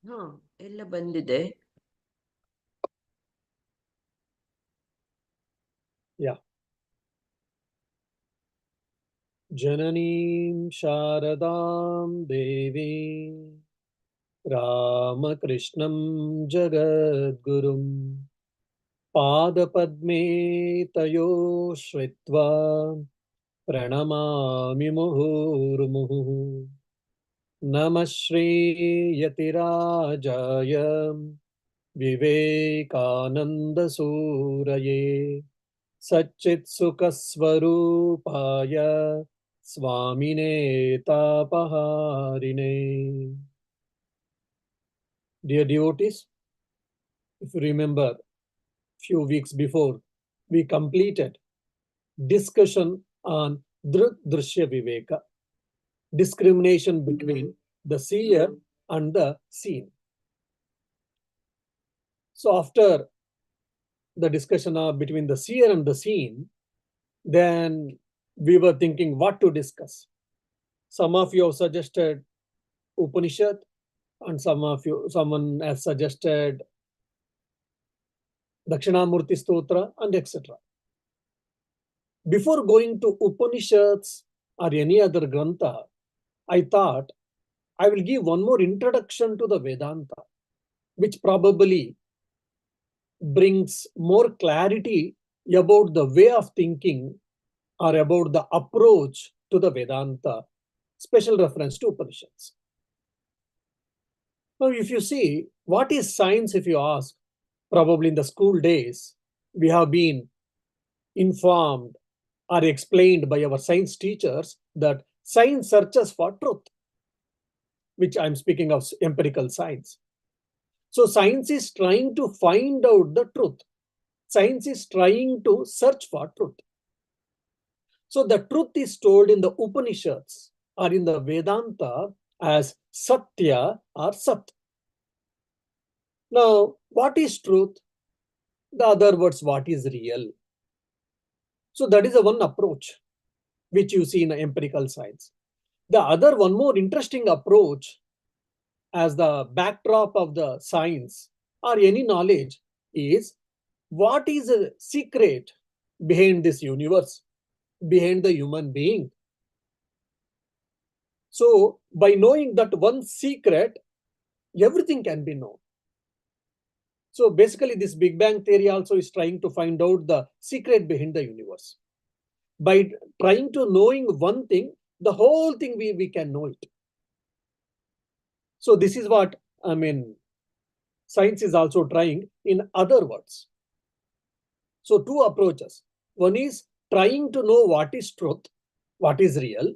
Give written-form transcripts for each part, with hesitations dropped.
ಹಾ, ಎಲ್ಲ ಬಂದಿದೆ. Yeah. Jananeem Sharadam Devi Ramakrishnam Jagadgurum Padapadme Tayo Shritva Pranamami Muhurmuhu Namah Shri Yatirajaya Vivekananda Suraye Satchit Sukaswarupaya Swamine Tapaharine. Dear devotees, if you remember, few weeks before, we completed discussion on Drishya Viveka, discrimination between the seer and the seen. So after the discussion between the seer and the seen, then we were thinking what to discuss. Some of you have suggested Upanishad, and someone has suggested Dakshinamurti Stotra, and etc. Before going to Upanishads or any other Grantha, I thought I will give one more introduction to the Vedanta, which probably brings more clarity about the way of thinking or about the approach to the Vedanta, special reference to Upanishads. Now, if you see, what is science, if you ask, probably in the school days, we have been informed or explained by our science teachers that science searches for truth, which I'm speaking of empirical science. So science is trying to find out the truth. Science is trying to search for truth. So the truth is told in the Upanishads or in the Vedanta as Satya or Sat. Now, what is truth? The other words, what is real? So that is the one approach which you see in empirical science. The other, one more interesting approach as the backdrop of the science or any knowledge is what is the secret behind this universe, behind the human being. So by knowing that one secret, everything can be known. So basically this Big Bang theory also is trying to find out the secret behind the universe. By trying to knowing one thing, the whole thing we can know it. So this is what science is also trying in other words. So two approaches. One is trying to know what is truth, what is real.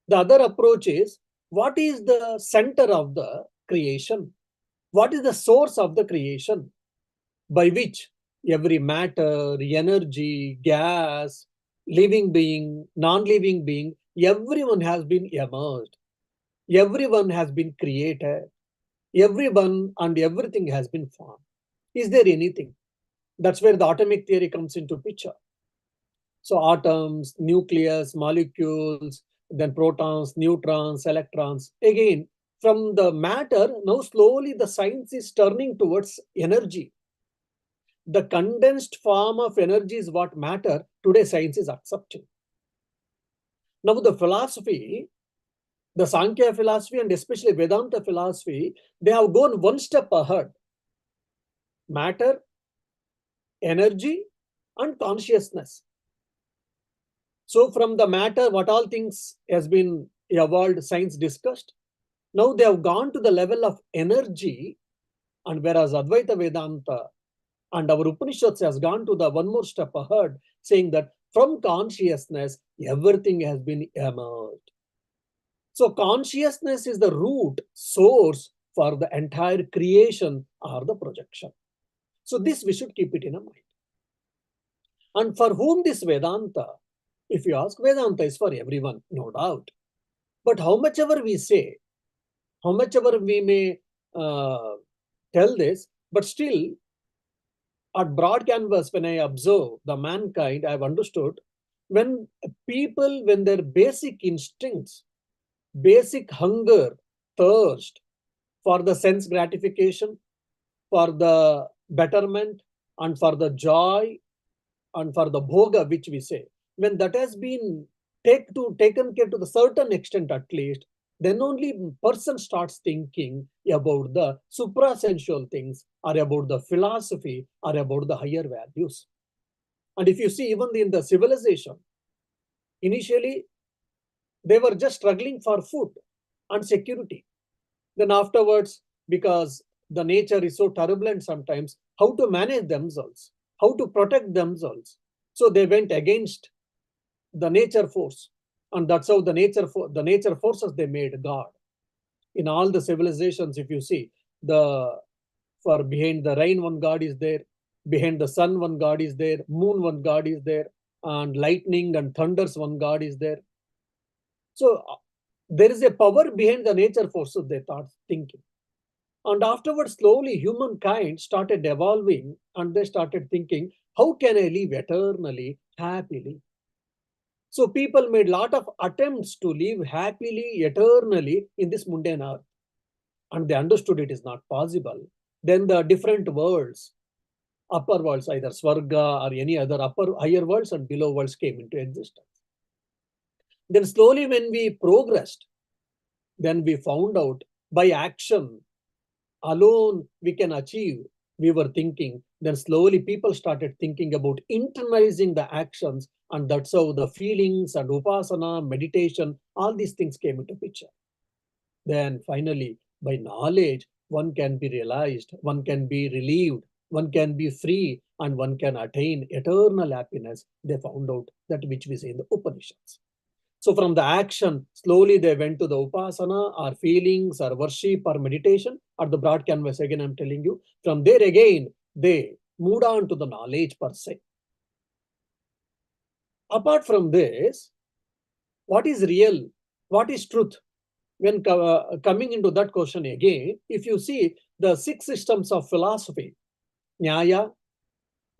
The other approach is what is the center of the creation, what is the source of the creation by which every matter, energy, gas, living being, non-living being, everyone has been emerged, everyone has been created, everyone and everything has been formed. Is there anything? That's where the atomic theory comes into picture. So atoms, nucleus, molecules, then protons, neutrons, electrons. Again, from the matter, now slowly the science is turning towards energy. The condensed form of energy is what matter today science is accepting. Now the philosophy, the Sankhya philosophy and especially Vedanta philosophy, they have gone one step ahead. Matter, energy, and consciousness. So from the matter, what all things has been evolved, science discussed. Now they have gone to the level of energy, and whereas Advaita Vedanta and our Upanishads has gone to the one more step ahead, saying that from consciousness, everything has been emerged. So consciousness is the root source for the entire creation or the projection. So this we should keep it in mind. And for whom this Vedanta? If you ask, Vedanta is for everyone, no doubt. But how much ever we say, how much ever we may tell this, but still at broad canvas, when I observe the mankind, I've understood when people, when their basic instincts, basic hunger, thirst for the sense gratification, for the betterment, and for the joy, and for the bhoga, which we say, when that has been taken care to the certain extent at least, then only person starts thinking about the suprasensual things, or about the philosophy, or about the higher values. And if you see, even in the civilization, initially they were just struggling for food and security. Then afterwards, because the nature is so turbulent sometimes, how to manage themselves, how to protect themselves. So they went against the nature force. And that's how the nature forces they made God. In all the civilizations, if you see, the for behind the rain one God is there, behind the sun one God is there, moon one God is there, and lightning and thunders one God is there. So there is a power behind the nature forces, they thought, thinking. And afterwards, slowly humankind started evolving, and they started thinking, how can I live eternally, happily? So people made a lot of attempts to live happily, eternally in this mundane earth. And they understood it is not possible. Then the different worlds, upper worlds, either Swarga or any other higher worlds and below worlds came into existence. Then slowly when we progressed, then we found out by action alone we can achieve. We were thinking, then slowly people started thinking about internalizing the actions, and that's how the feelings and upasana, meditation, all these things came into picture. Then finally, by knowledge, one can be realized, one can be relieved, one can be free, and one can attain eternal happiness. They found out that which we say in the Upanishads. So from the action, slowly they went to the upasana or feelings or worship or meditation or the broad canvas. Again, I'm telling you, from there again, they moved on to the knowledge per se. Apart from this, what is real? What is truth? When coming into that question again, if you see the 6 systems of philosophy, Nyaya,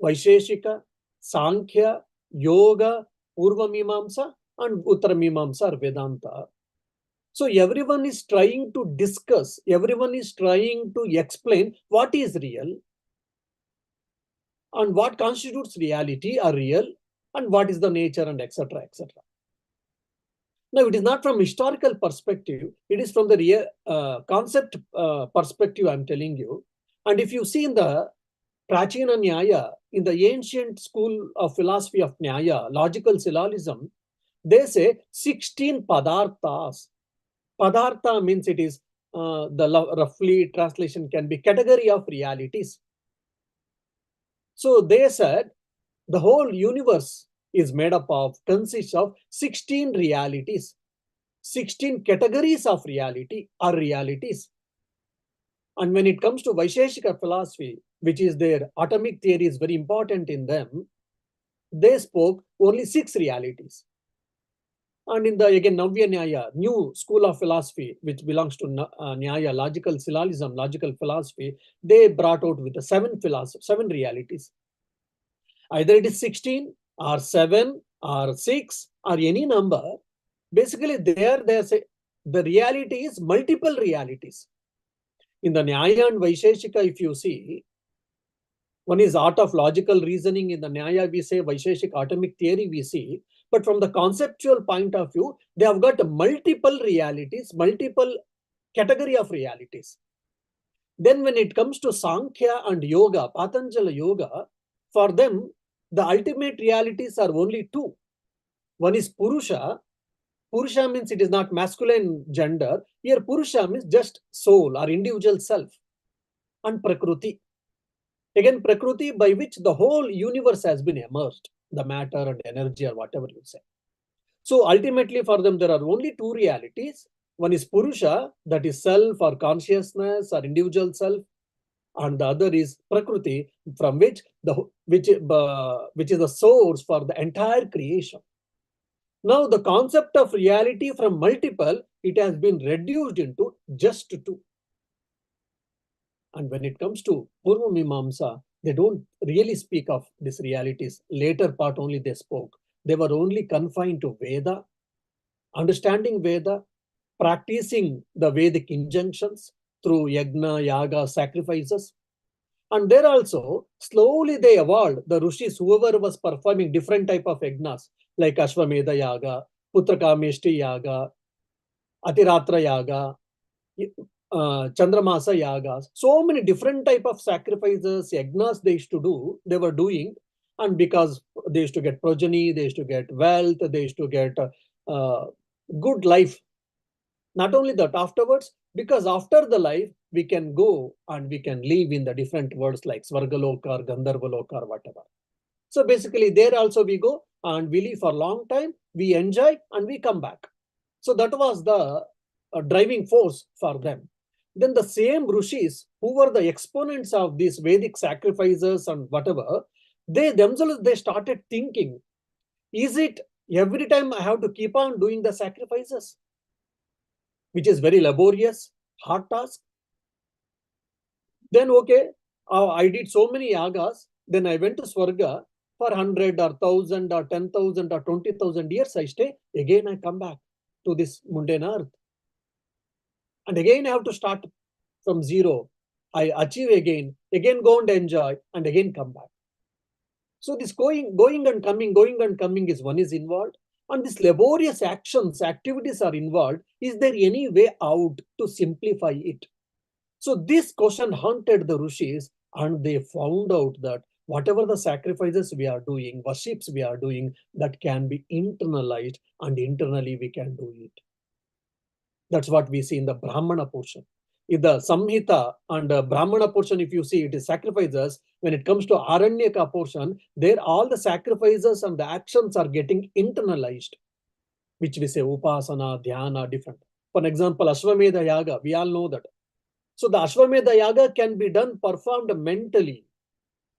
Vaisheshika, Sankhya, Yoga, Purvamimamsa, and Uttaramimamsa or Vedanta. So everyone is trying to discuss, everyone is trying to explain what is real and what constitutes reality or real and what is the nature and etc. etc. Now, it is not from historical perspective, it is from the real concept perspective I'm telling you. And if you see in the Prachina Nyaya, in the ancient school of philosophy of Nyaya, logical syllogism, they say 16 padarthas. Padartha means it is the roughly translation can be category of realities. So they said the whole universe is made up of, consists of 16 realities, 16 categories of reality or realities. And when it comes to Vaisheshika philosophy, which is their atomic theory is very important in them, they spoke only 6 realities. And in the, again, Navya Nyaya, new school of philosophy, which belongs to Nyaya, logical syllogism, logical philosophy, they brought out with the 7 realities. Either it is 16 or 7 or 6 or any number. Basically, there they say the reality is multiple realities. In the Nyaya and Vaisheshika, if you see, one is art of logical reasoning. In the Nyaya, we say Vaisheshika atomic theory, we see. But from the conceptual point of view, they have got multiple realities, multiple category of realities. Then when it comes to Sankhya and Yoga, Patanjali Yoga, for them, the ultimate realities are only 2. One is Purusha. Purusha means it is not masculine gender. Here Purusha means just soul or individual self. And Prakriti. Again, Prakriti by which the whole universe has been immersed, the matter and energy or whatever you say. So ultimately for them, there are only 2 realities. One is Purusha, that is self or consciousness or individual self. And the other is Prakriti, from which which is the source for the entire creation. Now the concept of reality from multiple, it has been reduced into just 2. And when it comes to Purva Mimamsa, they don't really speak of these realities. Later part only they spoke. They were only confined to Veda, understanding Veda, practicing the Vedic injunctions, through yagna, yaga, sacrifices. And there also, slowly they evolved. The rishis, whoever was performing different type of yagnas, like Ashwamedha Yaga, Putrakameshti Yaga, Atiratra Yaga, Chandramasa Yagas, so many different type of sacrifices, yagnas they used to do, they were doing. And because they used to get progeny, they used to get wealth, they used to get good life. Not only that, afterwards, because after the life, we can go and we can live in the different worlds like Svargaloka or Gandharvaloka or whatever. So basically, there also we go and we live for a long time, we enjoy and we come back. So that was the driving force for them. Then the same rishis who were the exponents of these Vedic sacrifices and whatever, they themselves, they started thinking, is it every time I have to keep on doing the sacrifices, which is very laborious, hard task? Then, okay, I did so many yagas, then I went to Swarga for 100 or 1000 or 10,000 or 20,000 years, I stay. Again, I come back to this mundane earth. And again, I have to start from zero. I achieve again go and enjoy, and again come back. So this going and coming is one is involved. And these laborious activities are involved. Is there any way out to simplify it? So this question haunted the rishis, and they found out that whatever the sacrifices we are doing, worships we are doing, that can be internalized, and internally we can do it. That's what we see in the Brahmana portion. In the Samhita and the Brahmana portion, if you see, it is sacrifices. When it comes to Aranyaka portion, there all the sacrifices and the actions are getting internalized, which we say Upasana, Dhyana, different. For example, Ashwamedha Yaga, we all know that. So the Ashwamedha Yaga can be done, performed mentally.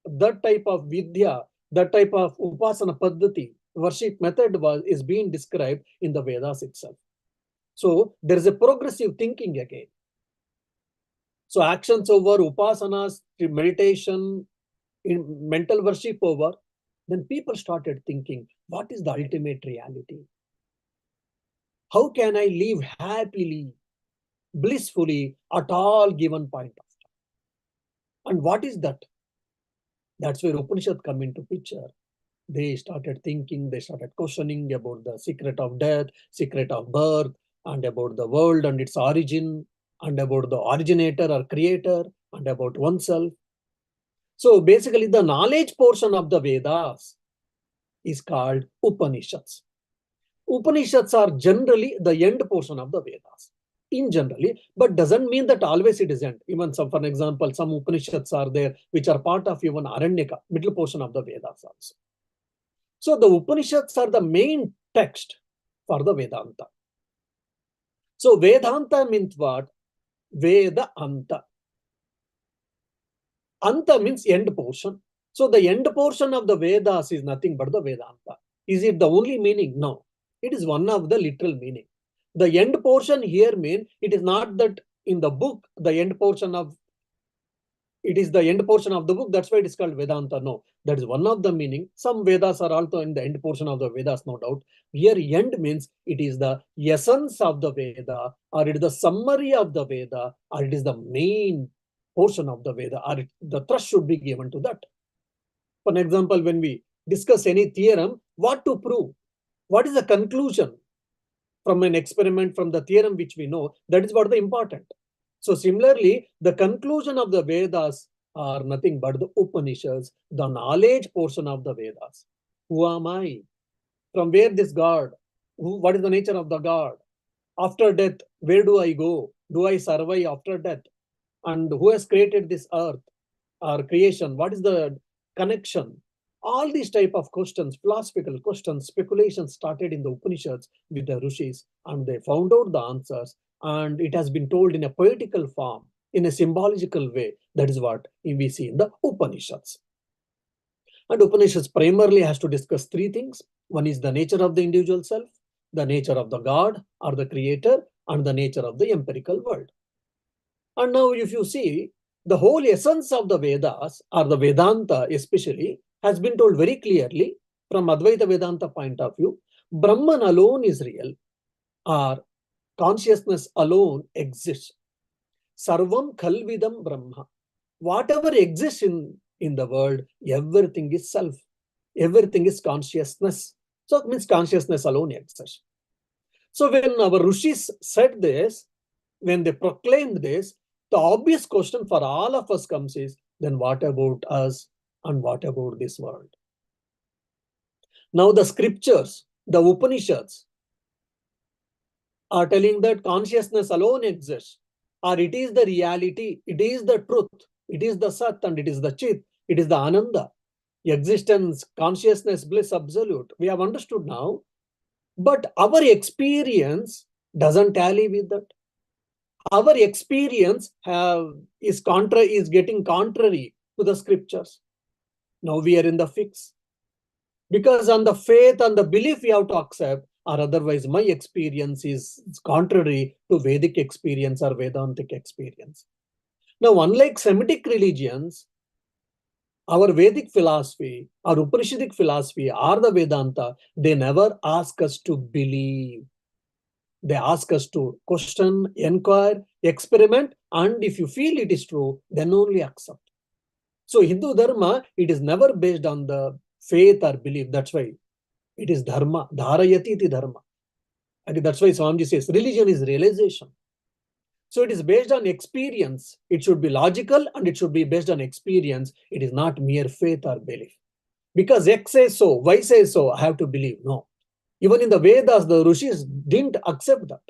That type of Vidya, that type of Upasana Paddhati, worship method is being described in the Vedas itself. So there is a progressive thinking again. So actions over, upasanas, meditation, in mental worship over, then people started thinking, what is the ultimate reality? How can I live happily, blissfully at all given point of time? And what is that? That's where Upanishad come into picture. They started thinking, they started questioning about the secret of death, secret of birth, and about the world and its origin, and about the originator or creator, and about oneself. So basically, the knowledge portion of the Vedas is called Upanishads. Upanishads are generally the end portion of the Vedas, in generally, but doesn't mean that always it isn't. Even some, for example, some Upanishads are there which are part of even Aranyaka, middle portion of the Vedas also. So the Upanishads are the main text for the Vedanta. So Vedanta means what? Veda Anta. Anta means end portion. So the end portion of the Vedas is nothing but the Vedanta. Is it the only meaning? No. It is one of the literal meaning. The end portion here means it is not that in the book, the end portion of it is the end portion of the book. That's why it is called Vedanta. No, that is one of the meaning. Some Vedas are also in the end portion of the Vedas, no doubt. Here, end means it is the essence of the Veda, or it is the summary of the Veda, or it is the main portion of the Veda, or the thrust should be given to that. For example, when we discuss any theorem, what to prove? What is the conclusion from an experiment, from the theorem which we know? That is what the important. So similarly, the conclusion of the Vedas are nothing but the Upanishads, the knowledge portion of the Vedas. Who am I? From where this God? What is the nature of the God? After death, where do I go? Do I survive after death? And who has created this earth or creation? What is the connection? All these type of questions, philosophical questions, speculations started in the Upanishads with the rishis, and they found out the answers. And it has been told in a poetical form, in a symbolical way. That is what we see in the Upanishads. And Upanishads primarily has to discuss three things. One is the nature of the individual self, the nature of the God or the creator, and the nature of the empirical world. And now if you see, the whole essence of the Vedas, or the Vedanta especially, has been told very clearly from Advaita Vedanta point of view. Brahman alone is real, or consciousness alone exists. Sarvam Khalvidam Brahma. Whatever exists in the world, everything is self. Everything is consciousness. So it means consciousness alone exists. So when our rishis said this, when they proclaimed this, the obvious question for all of us comes is, then what about us and what about this world? Now the scriptures, the Upanishads, are telling that consciousness alone exists, or it is the reality, it is the truth, it is the Sat and it is the Chit, it is the Ananda, existence, consciousness, bliss, absolute. We have understood now, but our experience doesn't tally with that. Our experience is getting contrary to the scriptures. Now we are in the fix. Because on the faith and the belief we have to accept, or otherwise my experience is contrary to Vedic experience or Vedantic experience. Now, unlike Semitic religions, our Vedic philosophy, our Upanishadic philosophy, or the Vedanta, they never ask us to believe. They ask us to question, inquire, experiment, and if you feel it is true, then only accept. So Hindu Dharma, it is never based on the faith or belief. That's why it is dharma, dharayati iti dharma. And that's why Swamiji says religion is realization. So it is based on experience. It should be logical and it should be based on experience. It is not mere faith or belief. Because X says so, Y says so, I have to believe. No. Even in the Vedas, the Rishis didn't accept that.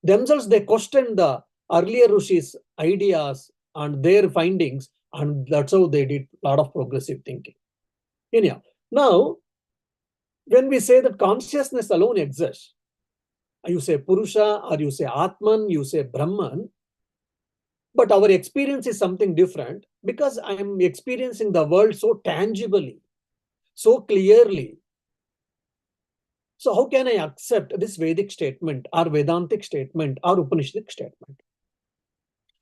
Themselves, they questioned the earlier Rishis' ideas and their findings, and that's how they did a lot of progressive thinking. Anyhow, now, when we say that consciousness alone exists, you say Purusha or you say Atman, you say Brahman, but our experience is something different because I am experiencing the world so tangibly, so clearly. So how can I accept this Vedic statement or Vedantic statement or Upanishadic statement?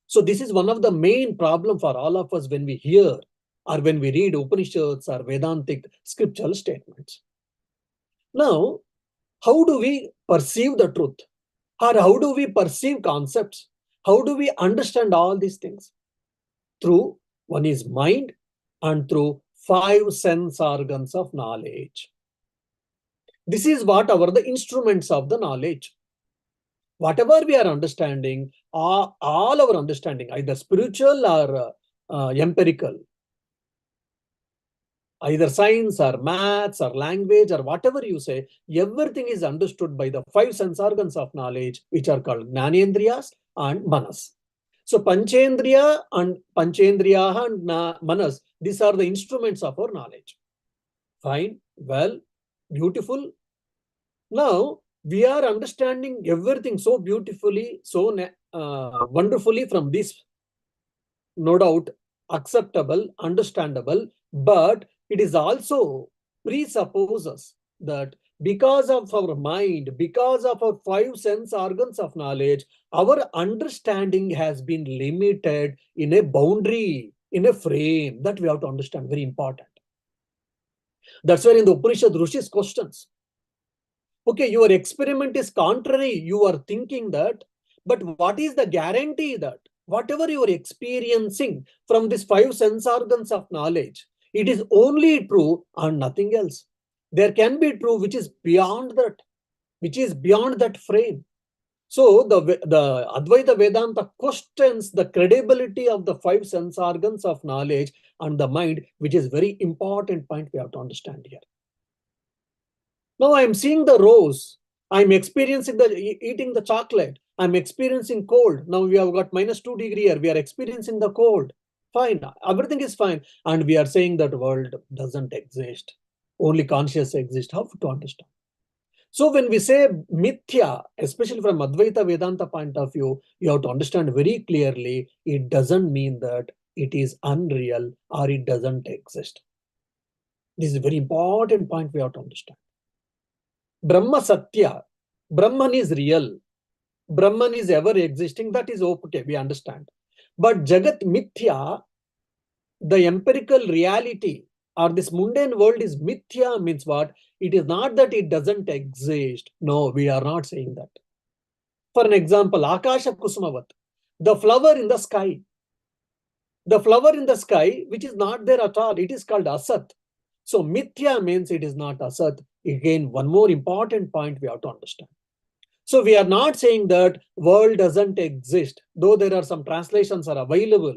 So this is one of the main problem for all of us when we hear or when we read Upanishads or Vedantic scriptural statements. Now, how do we perceive the truth? Or how do we perceive concepts? How do we understand all these things? Through one is mind and through 5 sense organs of knowledge. This is what are the instruments of the knowledge. Whatever we are understanding, all our understanding, either spiritual or empirical, either science or maths or language or whatever you say, everything is understood by the 5 sense organs of knowledge, which are called Jnanendriyas and Manas. So Panchendriya and Manas, these are the instruments of our knowledge. Fine, well, beautiful. Now, we are understanding everything so beautifully, so wonderfully from this, no doubt, acceptable, understandable, but it is also presupposes that because of our mind, because of our 5 sense organs of knowledge, our understanding has been limited in a boundary, in a frame that we have to understand, very important. That's where in the Upanishad, Rishis questions. Okay, your experiment is contrary. You are thinking that, but what is the guarantee that whatever you are experiencing from these 5 sense organs of knowledge, it is only true and nothing else. There can be true which is beyond that frame. So the Advaita Vedanta questions the credibility of the 5 sense organs of knowledge and the mind, which is very important point we have to understand here. Now I am seeing the rose. I'm experiencing eating the chocolate. I'm experiencing cold. Now we have got -2 degree here. We are experiencing the cold. Fine. Everything is fine. And we are saying that world doesn't exist. Only conscious exists. How to understand? So when we say mithya, especially from Advaita Vedanta point of view, you have to understand very clearly, it doesn't mean that it is unreal or it doesn't exist. This is a very important point we have to understand. Brahma Satya, Brahman is real. Brahman is ever existing. That is okay, we understand. But Jagat Mithya, the empirical reality or this mundane world is Mithya means what? It is not that it doesn't exist. No, we are not saying that. For an example, Akasha Kusumavat. The flower in the sky. The flower in the sky, which is not there at all, it is called asat. So mithya means it is not asat. Again, one more important point we have to understand. So we are not saying that world doesn't exist, though there are some translations are available.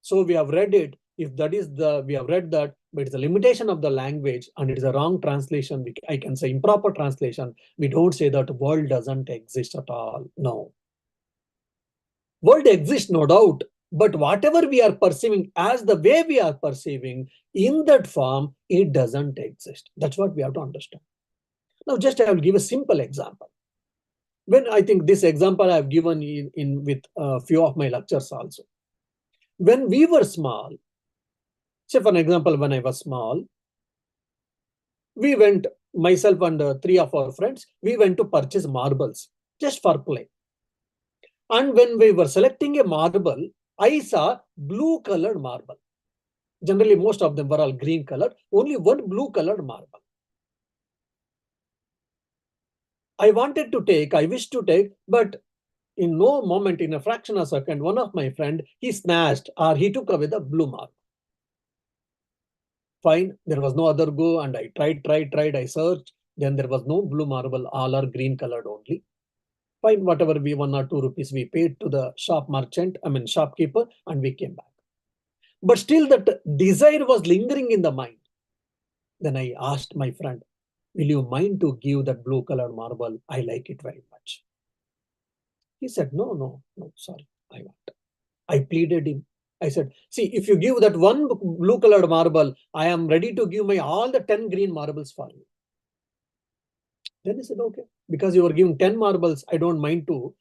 So we have read it. If that is we have read that, but it's a limitation of the language and it is a wrong translation. I can say improper translation. We don't say that world doesn't exist at all. No. World exists, no doubt. But whatever we are perceiving as the way we are perceiving in that form, it doesn't exist. That's what we have to understand. Now, just I will give a simple example. When I think this example I have given in with a few of my lectures also. When we were small, say for an example, when I was small, we went, myself and three of our friends, we went to purchase marbles just for play. And when we were selecting a marble, I saw blue colored marble. Generally, most of them were all green colored, only one blue colored marble. I wished to take, but in no moment, in a fraction of a second, one of my friend, he snatched or he took away the blue marble. Fine, there was no other go, and I tried, I searched. Then there was no blue marble, all are green colored only. Fine, whatever we 1 or 2 rupees we paid to the shopkeeper, and we came back. But still that desire was lingering in the mind. Then I asked my friend, will you mind to give that blue colored marble? I like it very much. He said, no, sorry, I want. I pleaded him. I said, see, if you give that one blue colored marble, I am ready to give all the 10 green marbles for you. Then he said, okay, because you were giving 10 marbles, I don't mind to,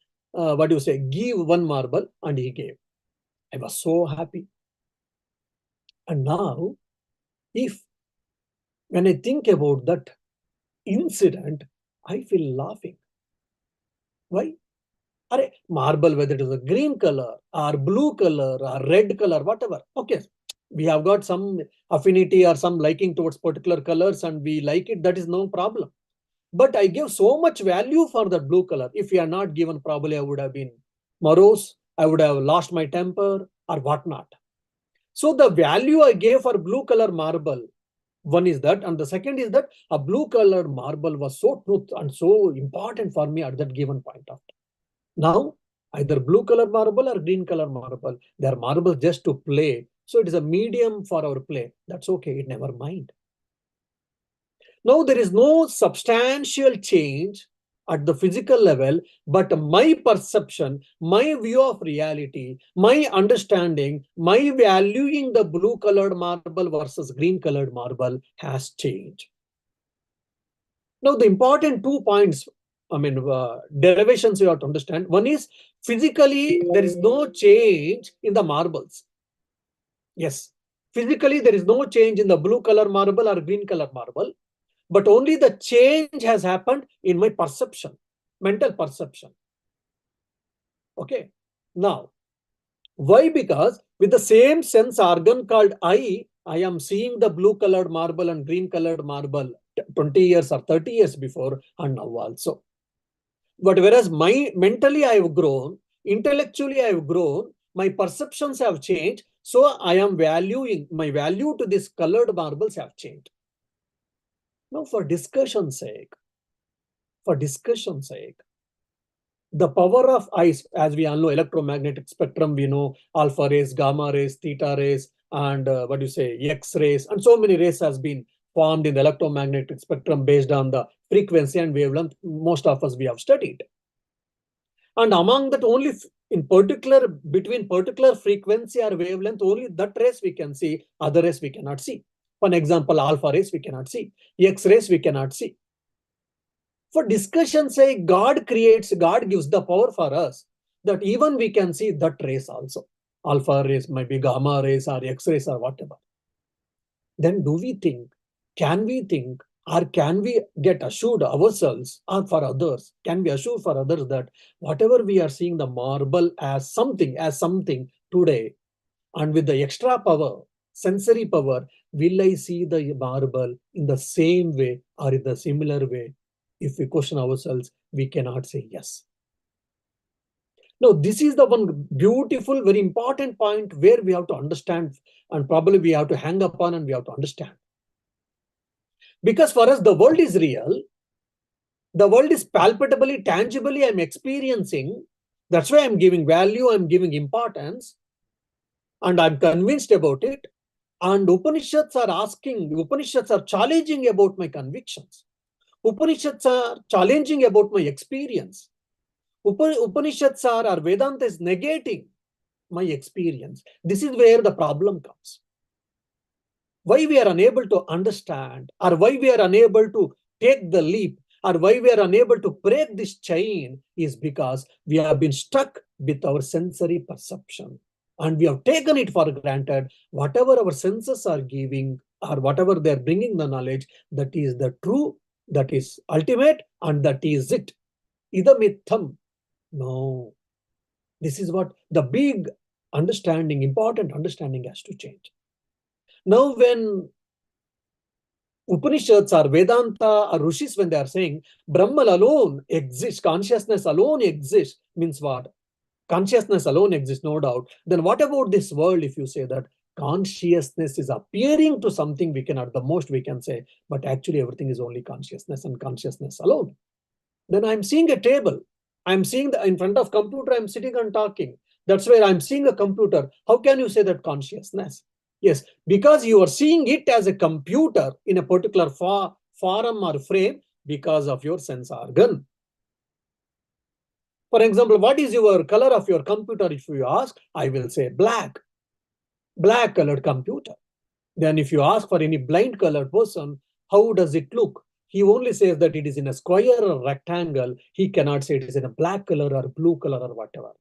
give one marble, and he gave. I was so happy. And now, when I think about that incident, I feel laughing. Why? Marble, whether it is a green color or blue color or red color, whatever. Okay, we have got some affinity or some liking towards particular colors and we like it, that is no problem. But I give so much value for that blue color. If you are not given, probably I would have been morose, I would have lost my temper or whatnot. So the value I gave for blue color marble, one is that, and the second is that a blue colored marble was so truth and so important for me at that given point of time. Now, either blue color marble or green color marble, they are marbles just to play. So it is a medium for our play. That's okay, it never mind. Now, there is no substantial change at the physical level, but my perception, my view of reality, my understanding, my valuing the blue colored marble versus green colored marble has changed. Now, the important 2 points, derivations you have to understand. One is physically, there is no change in the marbles. Yes, physically, there is no change in the blue color marble or green color marble, but only the change has happened in my perception, mental perception. Okay. Now, why? Because with the same sense organ called I am seeing the blue colored marble and green colored marble 20 years or 30 years before and now also. But whereas mentally I have grown, intellectually I have grown, my perceptions have changed. So I am my value to these colored marbles have changed. Now for discussion's sake, the power of eyes, as we all know, electromagnetic spectrum, we know alpha rays, gamma rays, theta rays, and X-rays, and so many rays has been formed in the electromagnetic spectrum based on the frequency and wavelength most of us we have studied. And among that, only between particular frequency or wavelength, only that rays we can see, other rays we cannot see. For example, alpha rays we cannot see, X-rays we cannot see. For discussion's sake, God gives the power for us that even we can see that rays also. Alpha rays, maybe gamma rays or X-rays or whatever. Then can we think, or can we get assured ourselves or for others, can we assure for others that whatever we are seeing the marble as something today, and with the extra power, sensory power, will I see the marble in the same way or in the similar way? If we question ourselves, we cannot say yes. Now, this is the one beautiful, very important point where we have to understand, and probably we have to hang upon and we have to understand. Because for us, the world is real. The world is palpatably, tangibly, I'm experiencing. That's why I'm giving value, I'm giving importance, and I'm convinced about it. And Upanishads are challenging about my convictions. Upanishads are challenging about my experience. Upanishads or Vedanta is negating my experience. This is where the problem comes. Why we are unable to understand, or why we are unable to take the leap, or why we are unable to break this chain is because we have been stuck with our sensory perception. And we have taken it for granted. Whatever our senses are giving, or whatever they are bringing the knowledge, that is the true, that is ultimate, and that is it. Idamitham. No. This is what the big understanding, important understanding has to change. Now, when Upanishads or Vedanta or Rishis, when they are saying Brahman alone exists, consciousness alone exists, means what? Consciousness alone exists, no doubt. Then what about this world if you say that consciousness is appearing to something, we can, at the most we can say, but actually everything is only consciousness and consciousness alone. Then I'm seeing a table. I'm seeing in front of computer, I'm sitting and talking. That's where I'm seeing a computer. How can you say that consciousness? Yes, because you are seeing it as a computer in a particular form or frame because of your sense organ. For example, what is your color of your computer? If you ask, I will say black. Black colored computer. Then if you ask for any blind colored person, how does it look? He only says that it is in a square or rectangle. He cannot say it is in a black color or blue color or whatever.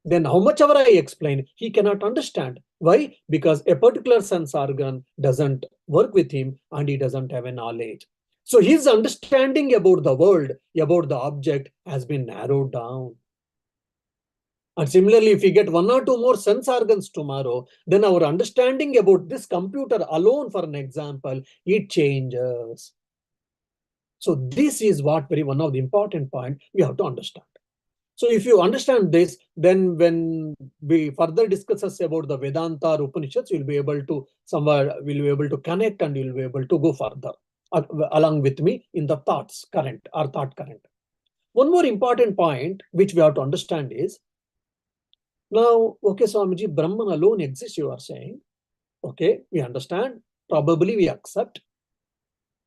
Then how much ever I explain, he cannot understand. Why? Because a particular sense organ doesn't work with him and he doesn't have a knowledge. So his understanding about the world, about the object has been narrowed down. And similarly, if we get one or two more sense organs tomorrow, then our understanding about this computer alone, for an example, it changes. So this is what one of the important points we have to understand. So if you understand this, then when we further discusses about the Vedanta or Upanishads, you'll be able to connect and you'll be able to go further along with me in the thought current. One more important point which we have to understand is, now, okay, Swamiji, Brahman alone exists, you are saying. Okay, we understand. Probably we accept.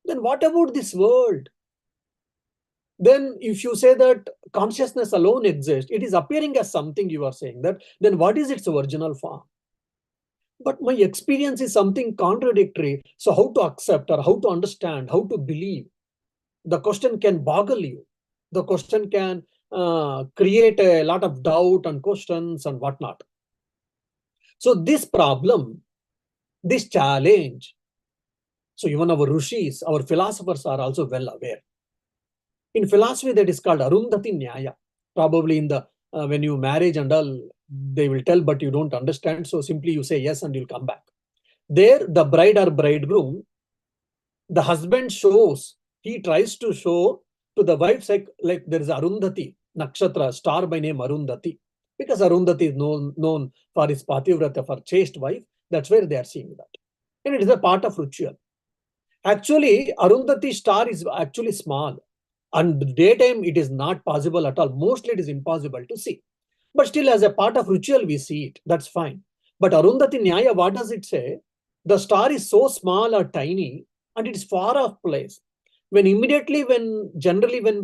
Then what about this world? Then if you say that consciousness alone exists, it is appearing as something, you are saying that, then what is its original form? But my experience is something contradictory. So how to accept or how to understand, how to believe? The question can boggle you. The question can create a lot of doubt and questions and whatnot. So this problem, this challenge, so even our rishis, our philosophers are also well aware. In philosophy, that is called Arundhati Nyaya. Probably in the when you marriage and all, they will tell, but you don't understand. So simply you say yes and you'll come back. There, the bride or bridegroom, the husband shows, he tries to show to the wife, like there is Arundhati, Nakshatra, star by name Arundhati. Because Arundhati is known for his pativrata, for chaste wife. That's where they are seeing that. And it is a part of ritual. Actually, Arundhati star is actually small. And daytime, it is not possible at all. Mostly, it is impossible to see. But still, as a part of ritual, we see it. That's fine. But Arundhati Nyaya, what does it say? The star is so small or tiny, and it is far off place. Generally, when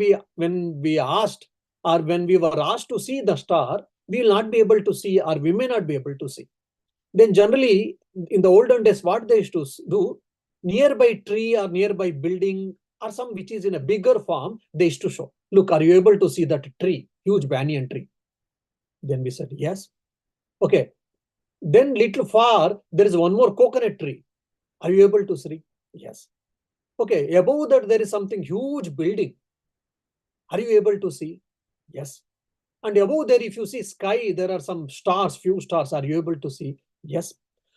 we asked, or when we were asked to see the star, we will not be able to see, or we may not be able to see. Then generally, in the olden days, what they used to do, nearby tree or nearby building or some which is in a bigger form, they used to show, look, are you able to see that tree, huge banyan tree? Then we said, yes. Okay. Then little far, there is one more coconut tree. Are you able to see? Yes. Okay. Above that, there is something huge building. Are you able to see? Yes. And above there, if you see sky, there are some stars, few stars. Are you able to see? Yes.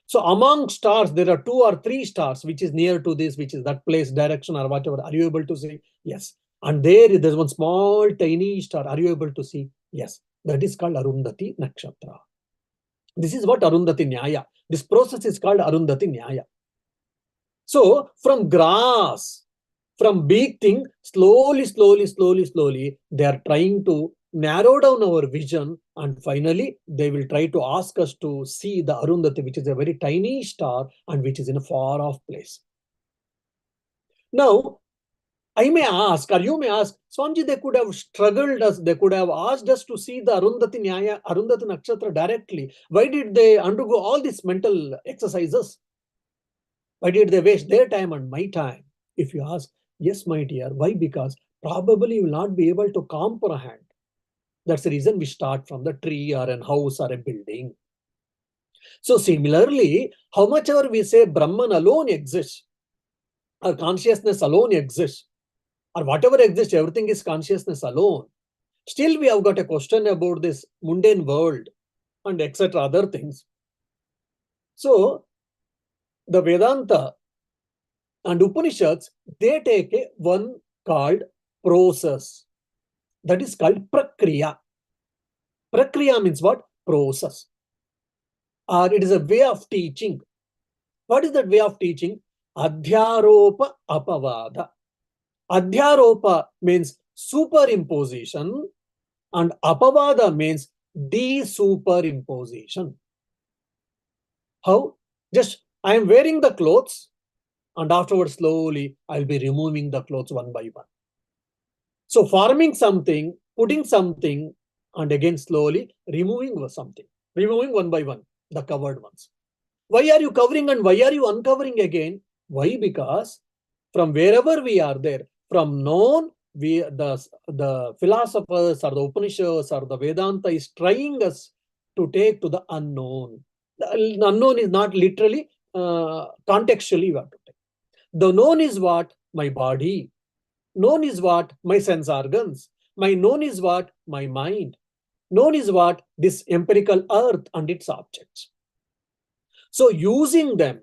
So among stars, there are 2 or 3 stars, which is near to this, which is that place, direction or whatever. Are you able to see? Yes. And there's one small, tiny star. Are you able to see? Yes. That is called Arundhati Nakshatra. This is what Arundhati Nyaya. This process is called Arundhati Nyaya. So from grass, from big thing, slowly, they are trying to narrow down our vision, and finally they will try to ask us to see the Arundhati, which is a very tiny star and which is in a far off place. Now, I may ask, or you may ask, Swamiji, they could have struggled us, they could have asked us to see the Arundhati Nyaya, Arundhati Nakshatra directly. Why did they undergo all these mental exercises? Why did they waste their time and my time? If you ask, yes, my dear, why? Because probably you will not be able to comprehend. That's the reason we start from the tree or a house or a building. So similarly, how much ever we say Brahman alone exists, or consciousness alone exists, or whatever exists, everything is consciousness alone. Still, we have got a question about this mundane world and etc. other things. So, the Vedanta and Upanishads, they take a one called process. That is called prakriya. Prakriya means what? Process. Or it is a way of teaching. What is that way of teaching? Adhyaropa apavada. Adhyaropa means superimposition, and apavada means desuperimposition. How? Just I am wearing the clothes, and afterwards slowly I'll be removing the clothes one by one. So forming something, putting something, and again slowly removing something, removing one by one the covered ones. Why are you covering and why are you uncovering again? Why? Because from wherever we are there, from known, the philosophers or the Upanishads or the Vedanta is trying us to take to the unknown. The unknown is not literally, contextually you have to take. The known is what? My body. Known is what? My sense organs. My known is what? My mind. Known is what? This empirical earth and its objects. So using them,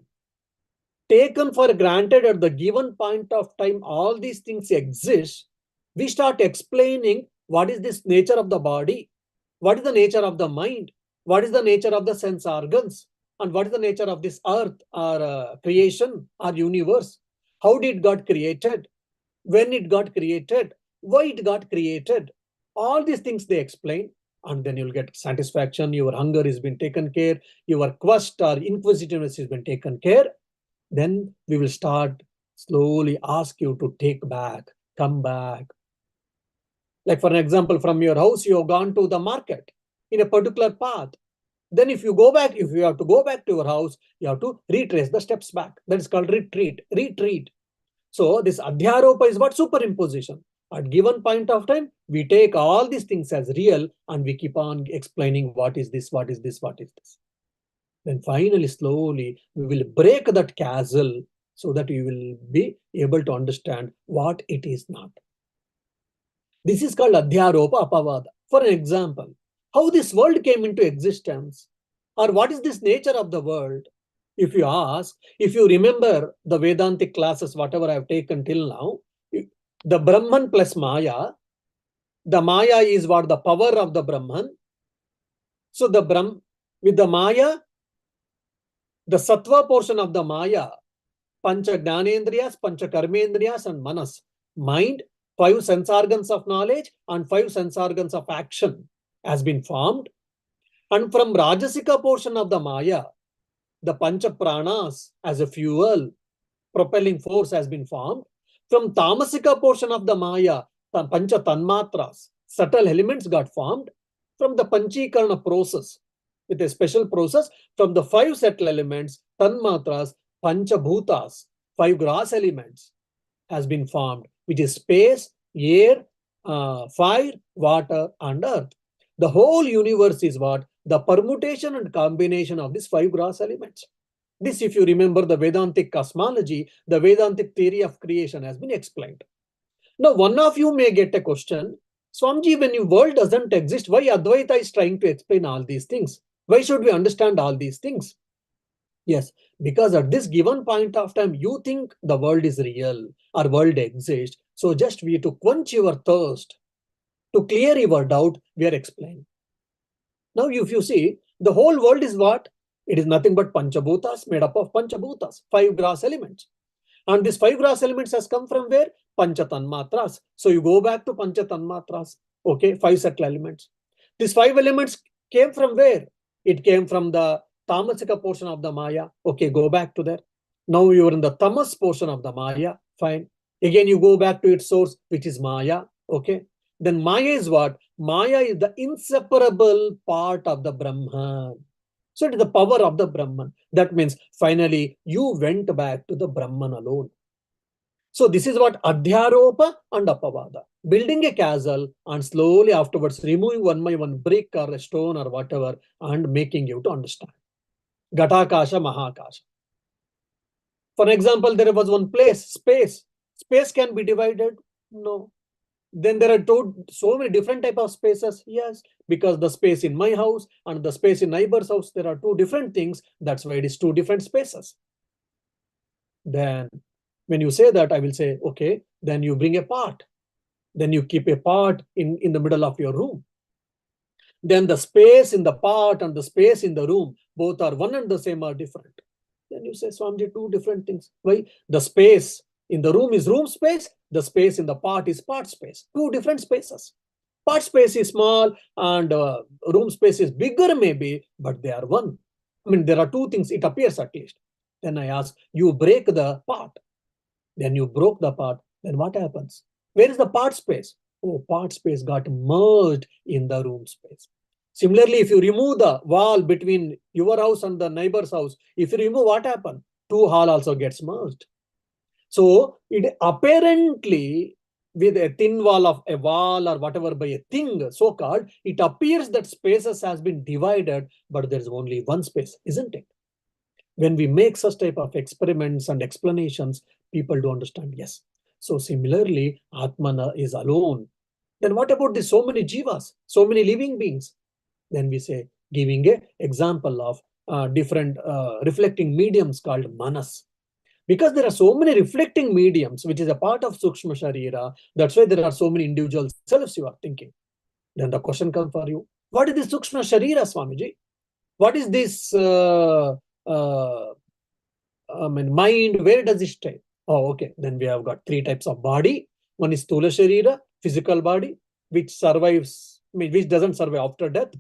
taken for granted at the given point of time, all these things exist, we start explaining what is this nature of the body, what is the nature of the mind, what is the nature of the sense organs, and what is the nature of this earth or creation or universe. How did God created? When it got created? Why it got created? All these things they explain, and then you'll get satisfaction. Your hunger has been taken care. Your quest or inquisitiveness has been taken care. Then we will start slowly ask you to take back, come back. Like for an example, from your house, you have gone to the market in a particular path. Then if you go back, if you have to go back to your house, you have to retrace the steps back. That is called retreat, retreat. So this adhyaropa is what? Superimposition. At given point of time, we take all these things as real and we keep on explaining what is this, what is this, what is this. Then finally, slowly, we will break that castle so that you will be able to understand what it is not. This is called Adhyaropa Apavada. For an example, how this world came into existence, or what is this nature of the world? If you ask, if you remember the Vedantic classes, whatever I have taken till now, the Brahman plus Maya, the Maya is what? The power of the Brahman. So the Brahm, with the Maya, the Sattva portion of the Maya, Pancha Jnanendriyas, Pancha Karmendriyas, and Manas, mind, 5 sense organs of knowledge, and 5 sense organs of action has been formed. And from Rajasika portion of the Maya, the Pancha Pranas as a fuel, propelling force has been formed. From Tamasika portion of the Maya, the Pancha Tanmatras, subtle elements got formed. From the Panchikarana process, with a special process, from the 5 subtle elements, Tanmatras, Pancha Bhutas, 5 gross elements has been formed, which is space, air, fire, water, and earth. The whole universe is what? The permutation and combination of these 5 gross elements. This, if you remember the Vedantic cosmology, the Vedantic theory of creation has been explained. Now, one of you may get a question, Swamiji, when your world doesn't exist, why Advaita is trying to explain all these things? Why should we understand all these things? Yes, because at this given point of time, you think the world is real or world exists. So just we to quench your thirst, to clear your doubt, we are explaining. Now, if you see, the whole world is what? It is nothing but Panchabhutas, made up of Panchabhutas, 5 gross elements. And these 5 gross elements has come from where? Panchatanmatras. So you go back to Panchatanmatras. Okay, 5 subtle elements. These 5 elements came from where? It came from the Tamasika portion of the Maya. Okay, go back to there. Now you are in the Tamas portion of the Maya. Fine. Again, you go back to its source, which is Maya. Okay. Then Maya is what? Maya is the inseparable part of the Brahman. So it is the power of the Brahman. That means finally you went back to the Brahman alone. So this is what Adhyaropa and Apavada. Building a castle and slowly afterwards removing one by one brick or a stone or whatever and making you to understand. Ghatakasha, Mahakasha. For example, there was one place, space. Space can be divided? No. Then there are so many different type of spaces. Yes, because the space in my house and the space in neighbor's house, there are 2 different things. That's why it is 2 different spaces. Then when you say that, I will say, okay, then you bring a pot. Then you keep a pot in the middle of your room. Then the space in the pot and the space in the room, both are one and the same or different. Then you say, Swamiji, 2 different things. Why? The space in the room is room space. The space in the pot is pot space. 2 different spaces. Pot space is small and room space is bigger maybe, but they are one. I mean, there are 2 things, it appears at least. Then I ask, you break the pot. Then you broke the pot. Then what happens? Where is the pot space? Oh, pot space got merged in the room space. Similarly, if you remove the wall between your house and the neighbor's house, if you remove, what happens? 2 hall also gets merged. So it apparently, with a thin wall of a wall or whatever by a thing so-called, it appears that spaces has been divided, but there is only one space, isn't it? When we make such type of experiments and explanations, people do understand, yes. So similarly, Atmana is alone. Then what about the so many jivas, so many living beings? Then we say, giving a example of different reflecting mediums called manas. Because there are so many reflecting mediums, which is a part of Sukshma Sharira, that's why there are so many individual selves you are thinking. Then the question comes for you, what is this Sukshma Sharira, Swamiji? What is this mind? Where does it stay? Oh, okay. Then we have got 3 types of body. One is Stula Sharira, physical body, which survives, which doesn't survive after death.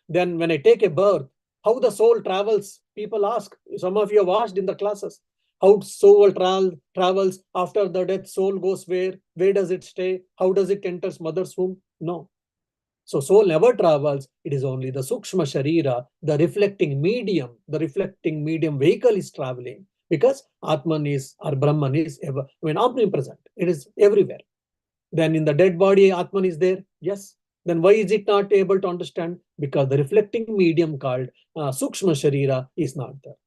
Then when I take a birth, how the soul travels, people ask. Some of you have asked in the classes. How soul travels after the death, soul goes where? Where does it stay? How does it enter mother's womb? No. So soul never travels. It is only the Sukshma Sharira, the reflecting medium vehicle is traveling. Because Atman is, or Brahman is ever, omnipresent. It is everywhere. Then in the dead body, Atman is there. Yes. Then why is it not able to understand? Because the reflecting medium called Sukshma Sharira is not there.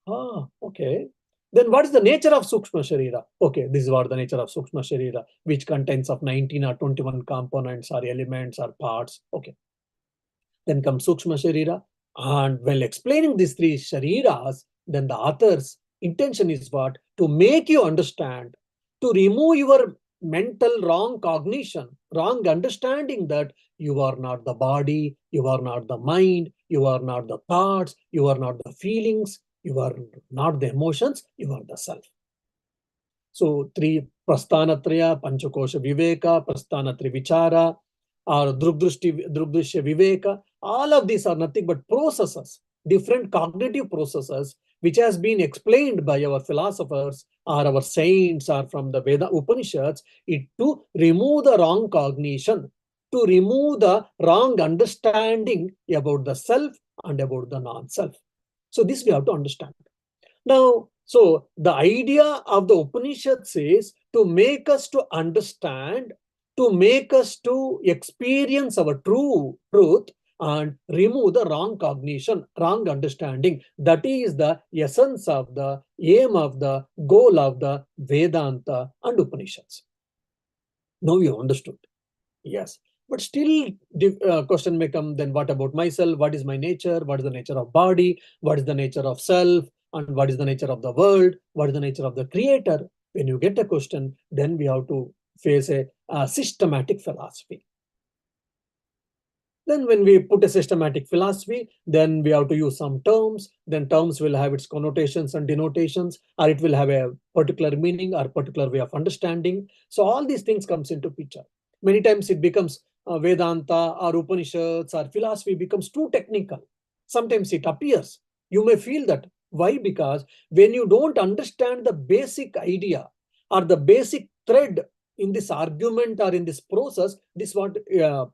Ah, okay. Then what is the nature of Sukshma Sharira? Okay, this is what the nature of Sukshma Sharira, which contains of 19 or 21 components or elements or parts. Okay. Then comes Sukshma Sharira. And while explaining these 3 Shariras, then the author's intention is what? To make you understand, to remove your mental wrong cognition, wrong understanding that you are not the body, you are not the mind, you are not the thoughts, you are not the feelings, you are not the emotions, you are the self. So 3 Prasthanatraya, Panchakosha Viveka, Prasthanatri Vichara, or Drugdrishya Viveka, all of these are nothing but processes, different cognitive processes, which has been explained by our philosophers or our saints or from the Veda Upanishads, to remove the wrong cognition, to remove the wrong understanding about the self and about the non-self. So this we have to understand. Now, so the idea of the Upanishad says to make us to understand, to make us to experience our true truth and remove the wrong cognition, wrong understanding. That is the essence of the aim of the goal of the Vedanta and Upanishads. Now you understood. Yes. But still, question may come, then what about myself? What is my nature? What is the nature of body? What is the nature of self? And what is the nature of the world? What is the nature of the creator? When you get a question, then we have to face a systematic philosophy. Then when we put a systematic philosophy, then we have to use some terms. Then terms will have its connotations and denotations, or it will have a particular meaning or particular way of understanding. So all these things comes into picture. Many times it becomes Vedanta or Upanishads or philosophy becomes too technical. Sometimes it appears. You may feel that. Why? Because when you don't understand the basic idea or the basic thread in this argument or in this process, this what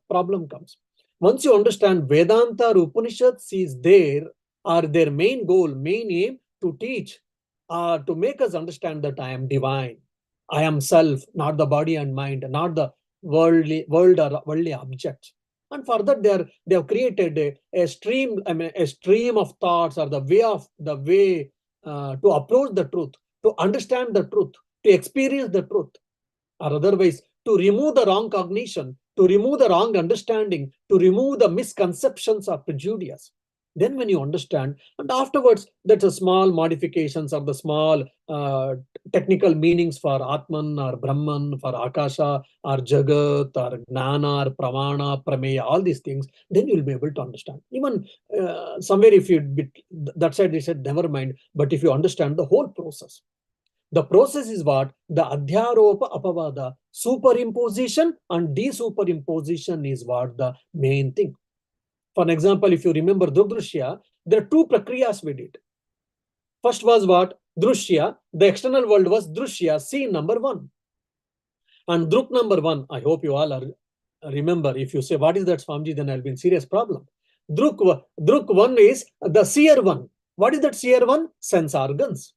problem comes. Once you understand Vedanta or Upanishads is there, or their main goal, main aim to teach, to make us understand that I am divine. I am self, not the body and mind, not the world or worldly objects. And for that, they have created a stream, a stream of thoughts, or the way to approach the truth, to understand the truth, to experience the truth, or otherwise to remove the wrong cognition, to remove the wrong understanding, to remove the misconceptions or prejudice. Then when you understand, and afterwards, that's a small modifications or the small technical meanings for Atman or Brahman, for Akasha or Jagat or Gnana or Pramana, Prameya, all these things, then you'll be able to understand. Even somewhere if you, that side they said, never mind, but if you understand the whole process. The process is what? The Adhyaropa Apavada. Superimposition and desuperimposition is what the main thing. For example, if you remember Drugdrushya, there are two prakriyas we did. First was what? Drushya. The external world was Drushya, scene number 1. And Druk number 1, I hope you all are remember. If you say, what is that, Swamiji, then I'll be in serious problem. Druk 1 is the seer 1. What is that seer 1? Sense organs.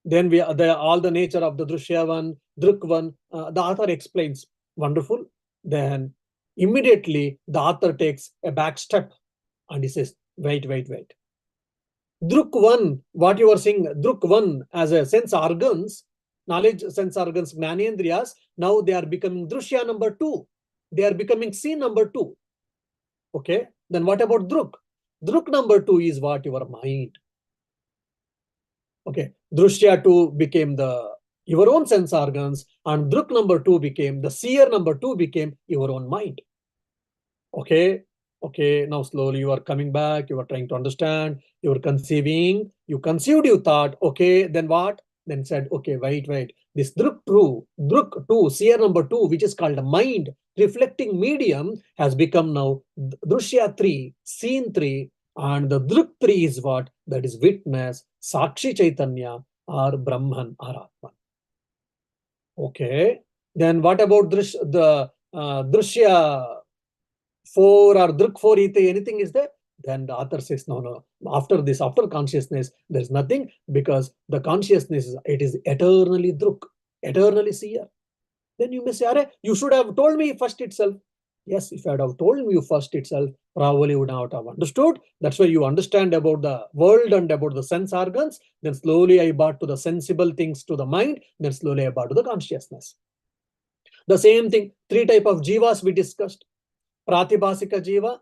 Then all the nature of the Drushya 1, Druk 1, the author explains. Wonderful. Then immediately the author takes a back step and he says, wait. Druk 1, what you are saying, Druk 1 as a sense organs, knowledge, sense organs, Gnanendriyas, now they are becoming Drushya number 2. They are becoming scene number 2. Okay. Then what about Druk? Druk number 2 is what? Your mind. Okay, Drushya 2 became your own sense organs, and Druk number 2 became, the seer number 2 became your own mind. Okay, now slowly you are coming back, you are trying to understand, you are conceiving, you conceived, you thought, okay, then what? Then said, okay, wait. This Druk 2, seer number 2, which is called mind, reflecting medium, has become now Drushya 3, scene 3, and the Druk 3 is what? That is witness, Sakshi Chaitanya, or Brahman, or Atman. Okay. Then what about the Drushya 4 or Druk 4 anything is there? Then the author says, no. After consciousness, there is nothing, because the consciousness, it is eternally Druk, eternally seer. Then you may say, you should have told me first itself. Yes, if I had have told you first itself, probably would not have understood. That's why you understand about the world and about the sense organs. Then slowly I brought to the sensible things to the mind. Then slowly I brought to the consciousness. The same thing, 3 types of jivas we discussed. Pratibhasika jiva,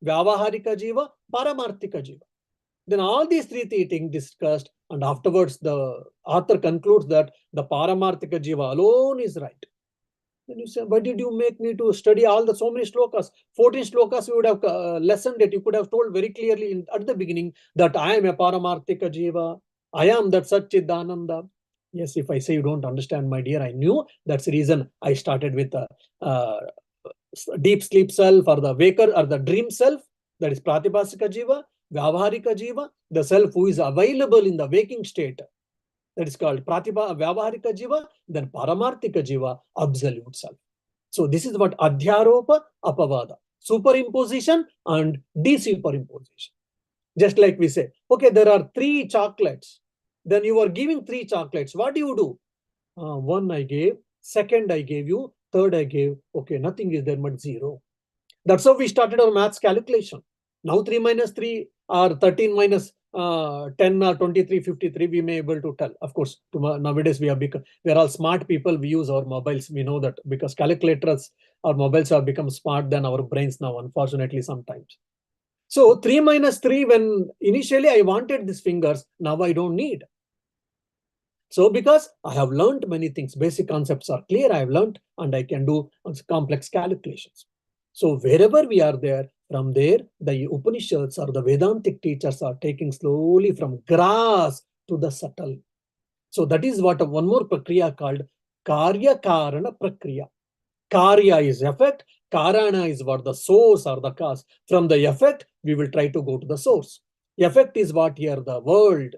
Vyavaharika jiva, Paramarthika jiva. Then all these 3 things discussed, and afterwards the author concludes that the Paramarthika jiva alone is right. Then you say, why did you make me to study all the so many shlokas? 14 shlokas you would have lessened it. You could have told very clearly at the beginning that I am a Paramarthika jiva. I am that Satchidananda. Yes, if I say you don't understand, my dear, I knew. That's the reason I started with deep sleep self, or the waker, or the dream self. That is Pratibhasika jiva, Vyavaharika jiva, the self who is available in the waking state. That is called Vyavaharika jiva, then Paramarthika jiva, absolute self. So this is what Adhyaropa Apavada, superimposition and desuperimposition. Just like we say, okay, there are 3 chocolates. Then you are giving 3 chocolates. What do you do? 1 I gave, 2nd I gave you, 3rd I gave. Okay, nothing is there but 0. That's how we started our maths calculation. Now 3 minus 3 or 13 minus 10 or 23, 53, we may able to tell. Of course, nowadays we are all smart people. We use our mobiles. We know that, because calculators, our mobiles have become smart than our brains now, unfortunately, sometimes. So 3 minus 3, when initially I wanted these fingers, now I don't need. So because I have learned many things, basic concepts are clear, I have learned, and I can do complex calculations. So wherever we are there, from there, the Upanishads or the Vedantic teachers are taking slowly from grass to the subtle. So that is what one more prakriya called Karya Karana Prakriya. Karya is effect, Karana is what the source or the cause. From the effect, we will try to go to the source. Effect is what here the world,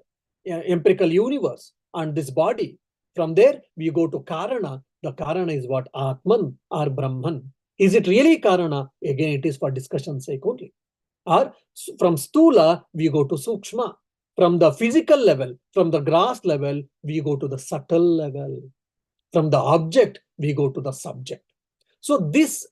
empirical universe, and this body. From there, we go to Karana. The Karana is what Atman or Brahman. Is it really Karana? Again, it is for discussion's sake only. Or from Stula, we go to Sukshma. From the physical level, from the grass level, we go to the subtle level. From the object, we go to the subject. So this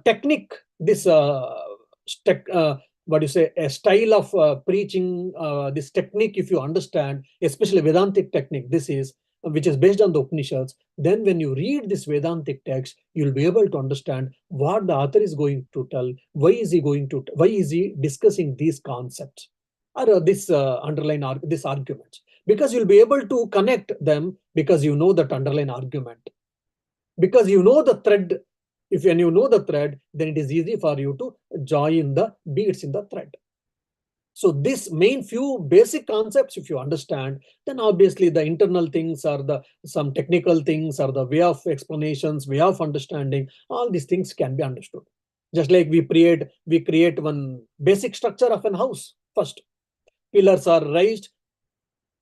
technique, this what do you say, a style of preaching, this technique, if you understand, especially Vedantic technique, this is which is based on the Upanishads, then when you read this Vedantic text, you'll be able to understand what the author is going to tell, why is he discussing these concepts or this underlying this arguments, because you'll be able to connect them because you know that underlying argument, because you know the thread. If when you know the thread, then it is easy for you to join the beads in the thread. So this main few basic concepts, if you understand, then obviously the internal things or the some technical things or the way of explanations, way of understanding, all these things can be understood. Just like we create one basic structure of an house. First, pillars are raised,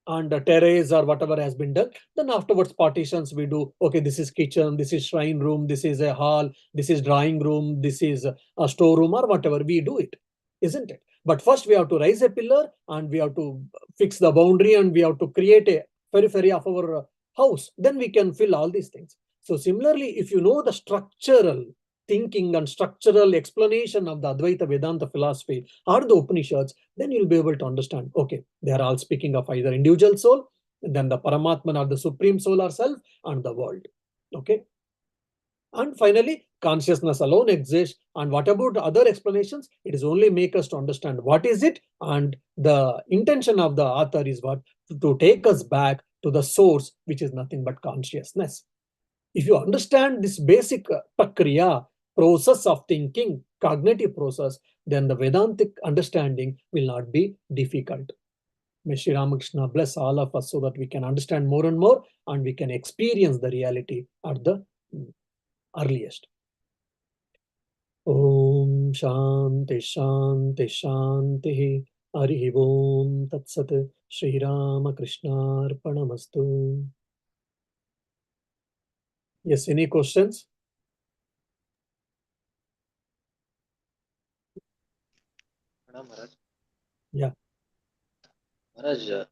and the terrace or whatever has been done. Then afterwards partitions we do. Okay, this is kitchen, this is shrine room, this is a hall, this is drawing room, this is a storeroom, or whatever we do it, isn't it? But first we have to raise a pillar and we have to fix the boundary and we have to create a periphery of our house. Then we can fill all these things. So similarly, if you know the structural thinking and structural explanation of the Advaita Vedanta philosophy or the Upanishads, then you'll be able to understand, okay, they are all speaking of either individual soul, then the Paramatman or the Supreme Soul or Self, and the world. Okay. And finally, consciousness alone exists. And what about other explanations? It is only make us to understand what is it. And the intention of the author is what? To take us back to the source, which is nothing but consciousness. If you understand this basic prakriya, process of thinking, cognitive process, then the Vedantic understanding will not be difficult. May Sri Ramakrishna bless all of us so that we can understand more and more and we can experience the reality at the earliest. Om Shanti Shanti Shanti Harihi Om Tat Sat Sri Ramakrishna Arpanamastu. Yes, any questions? Maharaj. Yeah. Maharaj,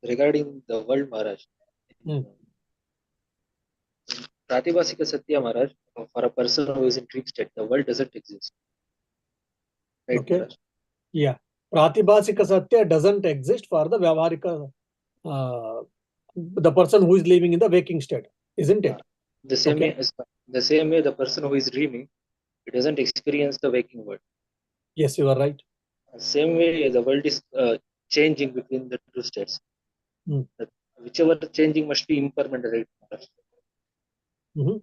regarding the world, Maharaj, Pratibhasika Satya, Maharaj, for a person who is in dream state, the world doesn't exist. Right, Okay. Maharaj? Yeah. Pratibhasika Satya doesn't exist for the Vyavaharika, the person who is living in the waking state, isn't it? The same Okay. way, the same way, the person who is dreaming, he doesn't experience the waking world. Yes, you are right. Same way, the world is changing between the two states. Whichever changing must be impermanent, right, Maharaj?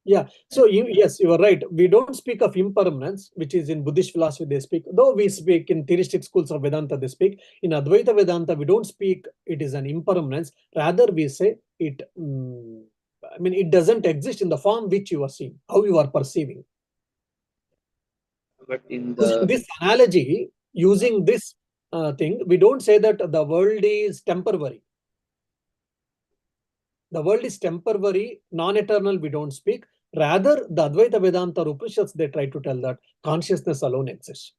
Yeah. So yes, you are right. We don't speak of impermanence, which is in Buddhist philosophy they speak. Though we speak in theistic schools of Vedanta, they speak. In Advaita Vedanta, we don't speak it is an impermanence. Rather, we say it. I mean, it doesn't exist in the form which you are seeing, how you are perceiving. But in Using this analogy, using this thing, we don't say that the world is temporary. The world is temporary, non-eternal, we don't speak. Rather, the Advaita Vedanta Upanishads, they try to tell that consciousness alone exists.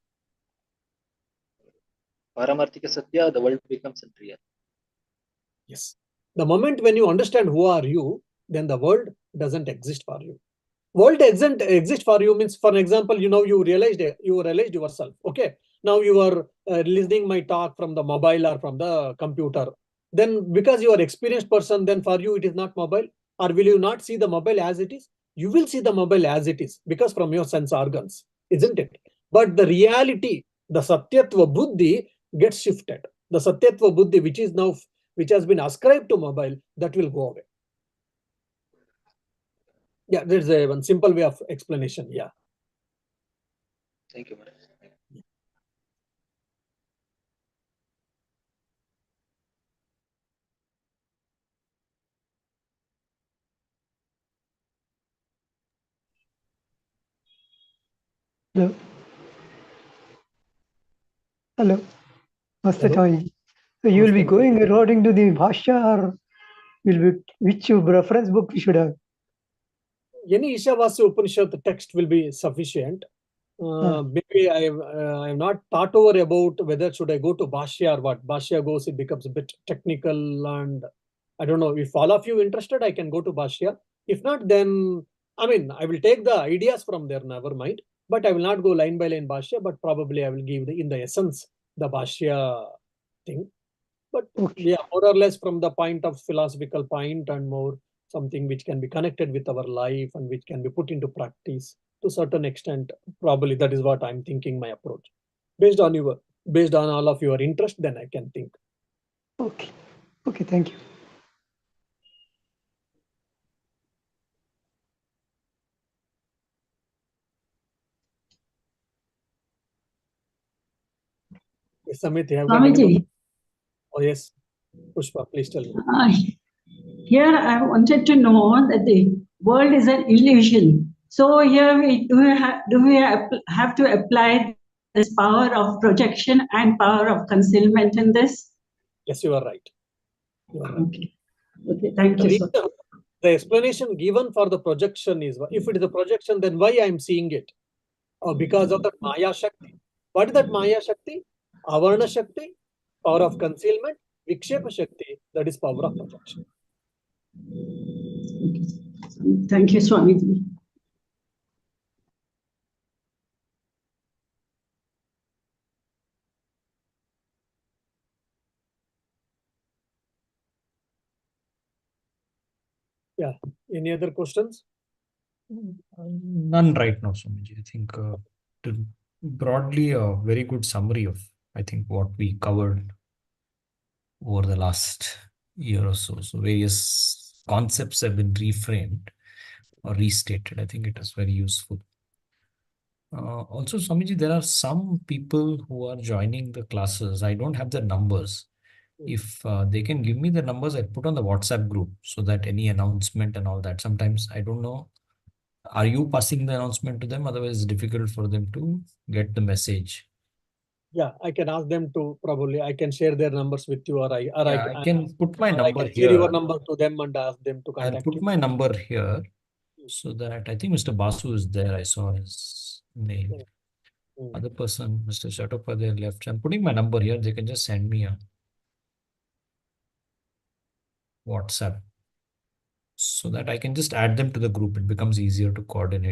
Paramarthika Satya, the world becomes unreal. Yes. The moment when you understand who are you, then the world doesn't exist for you. World doesn't exist for you means, for example, you realized yourself. Okay. Now you are listening my talk from the mobile or from the computer. Then because you are experienced person, then for you it is not mobile. Or will you not see the mobile as it is? You will see the mobile as it is because from your sense organs, isn't it? But the reality, the Satyatva Buddhi gets shifted. The Satyatva Buddhi, which has been ascribed to mobile, that will go away. Yeah, there's one simple way of explanation. Yeah. Thank you, Maharaj. Hello. Hello. Master Hello. Swami. So you will be Namaste. going according to the Bhashya, or will be which reference book we should have? Any Ishavasya Upanishad text will be sufficient. Ah, Maybe I have not thought over about whether should I go to Bhashya or what. Bhashya goes, it becomes a bit technical, and I don't know. If all of you interested, I can go to Bhashya. If not, then I mean I will take the ideas from there. Never mind. But I will not go line by line Bhashya. But probably I will give in the essence the Bhashya thing. But okay. yeah, more or less from the point of philosophical point, and more something which can be connected with our life and which can be put into practice to certain extent. Probably that is what I'm thinking my approach. Based on all of your interest, then I can think. Okay. Okay. Thank you. Yes, Samit, you have got any? Swamiji, Oh yes, Pushpa, please tell me. uh, here I wanted to know that the world is an illusion. So here do we have to apply this power of projection and power of concealment in this? Yes, you are right. You are right. Okay. Okay. Thank The you, reason, sir. the explanation given for the projection is, if it is a projection, then why I am seeing it? Because of that Maya Shakti. What is that Maya Shakti? Avarna Shakti, power of concealment, Vikshepa Shakti, that is power of projection. Okay. Thank you, Swamiji. Yeah. Any other questions? None right now, Swamiji. I think broadly a very good summary of, I think, what we covered over the last year or so. So various concepts have been reframed or restated. I think it is very useful. Also, Swamiji, there are some people who are joining the classes. I don't have their numbers. If they can give me the numbers, I'll put on the WhatsApp group so that any announcement and all that. Sometimes I don't know. Are you passing the announcement to them? Otherwise, it's difficult for them to get the message. Yeah, I can ask them to, probably I can share their numbers with you, or I can put my I number can share your here. number to them and ask them to I'll contact put you. my number here so that I think Mr. Basu is there. I saw his name. Other person, Mr. Chattopadhyay left. I'm putting my number here. They can just send me a WhatsApp so that I can just add them to the group. It becomes easier to coordinate.